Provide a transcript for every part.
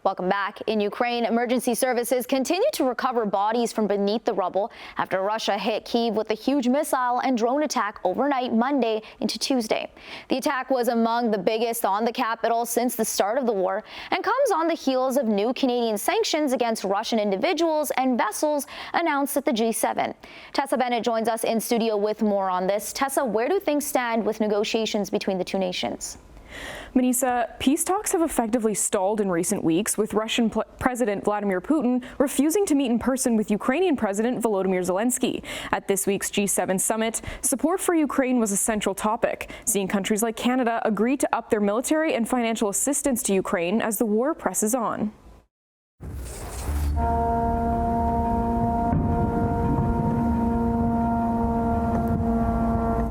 Welcome back. In Ukraine, emergency services continue to recover bodies from beneath the rubble after Russia hit Kyiv with a huge missile and drone attack overnight Monday into Tuesday. The attack was among the biggest on the capital since the start of the war and comes on the heels of new Canadian sanctions against Russian individuals and vessels announced at the G7. Tessa Bennett joins us in studio with more on this. Tessa, where do things stand with negotiations between the two nations? Manisa, peace talks have effectively stalled in recent weeks, with Russian President Vladimir Putin refusing to meet in person with Ukrainian President Volodymyr Zelenskyy. At this week's G7 summit, support for Ukraine was a central topic, seeing countries like Canada agree to up their military and financial assistance to Ukraine as the war presses on.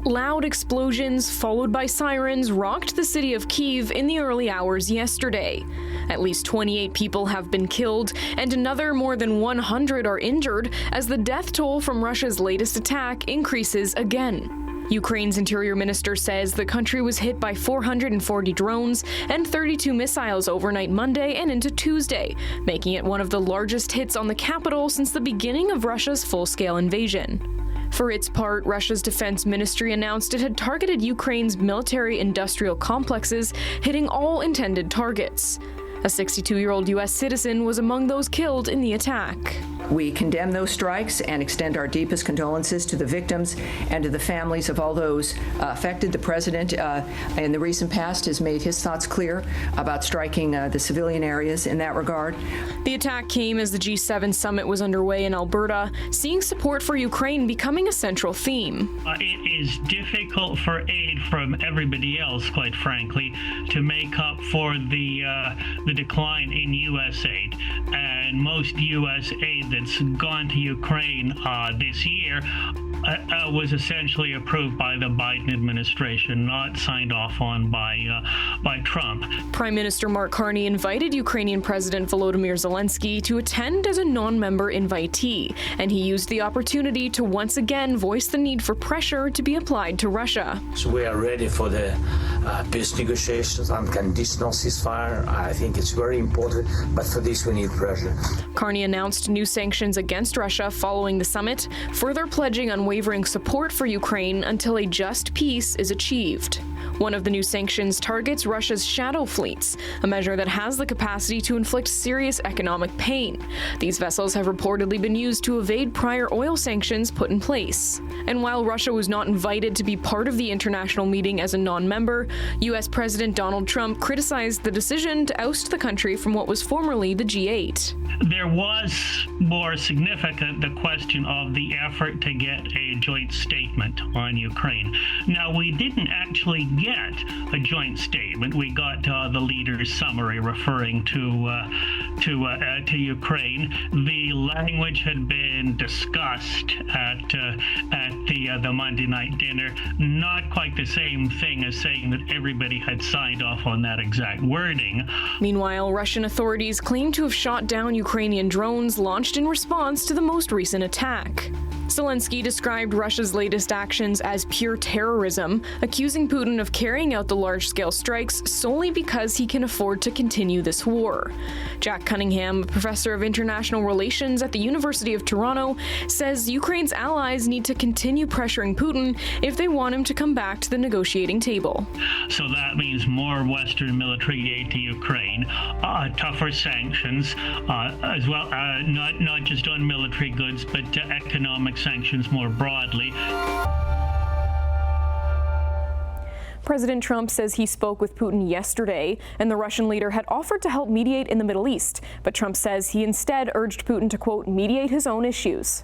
Loud explosions followed by sirens rocked the city of Kyiv in the early hours yesterday. At least 28 people have been killed and another more than 100 are injured as the death toll from Russia's latest attack increases again. Ukraine's interior minister says the country was hit by 440 drones and 32 missiles overnight Monday and into Tuesday, making it one of the largest hits on the capital since the beginning of Russia's full-scale invasion. For its part, Russia's defense ministry announced it had targeted Ukraine's military-industrial complexes, hitting all intended targets. A 62-year-old U.S. citizen was among those killed in the attack. We condemn those strikes and extend our deepest condolences to the victims and to the families of all those affected. The president, in the recent past, has made his thoughts clear about striking the civilian areas in that regard. The attack came as the G7 summit was underway in Alberta, seeing support for Ukraine becoming a central theme. It is difficult for aid from everybody else, quite frankly, to make up for the decline in U.S. aid. And most U.S. aid that's gone to Ukraine this year was essentially approved by the Biden administration, not signed off on by Trump. Prime Minister Mark Carney invited Ukrainian President Volodymyr Zelenskyy to attend as a non-member invitee, and he used the opportunity to once again voice the need for pressure to be applied to Russia. So we are ready for the peace negotiations, unconditional ceasefire. I think it's very important, but for this we need pressure. Carney announced new sanctions against Russia following the summit, further pledging unwavering support for Ukraine until a just peace is achieved. One of the new sanctions targets Russia's shadow fleets, a measure that has the capacity to inflict serious economic pain. These vessels have reportedly been used to evade prior oil sanctions put in place. And while Russia was not invited to be part of the international meeting as a non-member, U.S. President Donald Trump criticized the decision to oust the country from what was formerly the G8. There was more significant the question of the effort to get a joint statement on Ukraine. Now, we didn't actually get a joint statement. We got the leader's summary referring to Ukraine. The language had been discussed at the Monday night dinner. Not quite the same thing as saying that everybody had signed off on that exact wording. Meanwhile, Russian authorities claim to have shot down Ukrainian drones launched in response to the most recent attack. Zelenskyy described Russia's latest actions as pure terrorism, accusing Putin of carrying out the large-scale strikes solely because he can afford to continue this war. Jack Cunningham, a professor of international relations at the University of Toronto, says Ukraine's allies need to continue pressuring Putin if they want him to come back to the negotiating table. So that means more Western military aid to Ukraine, tougher sanctions, as well, not just on military goods, but economic sanctions more broadly. President Trump says he spoke with Putin yesterday, and the Russian leader had offered to help mediate in the Middle East. But Trump says he instead urged Putin to, quote, mediate his own issues.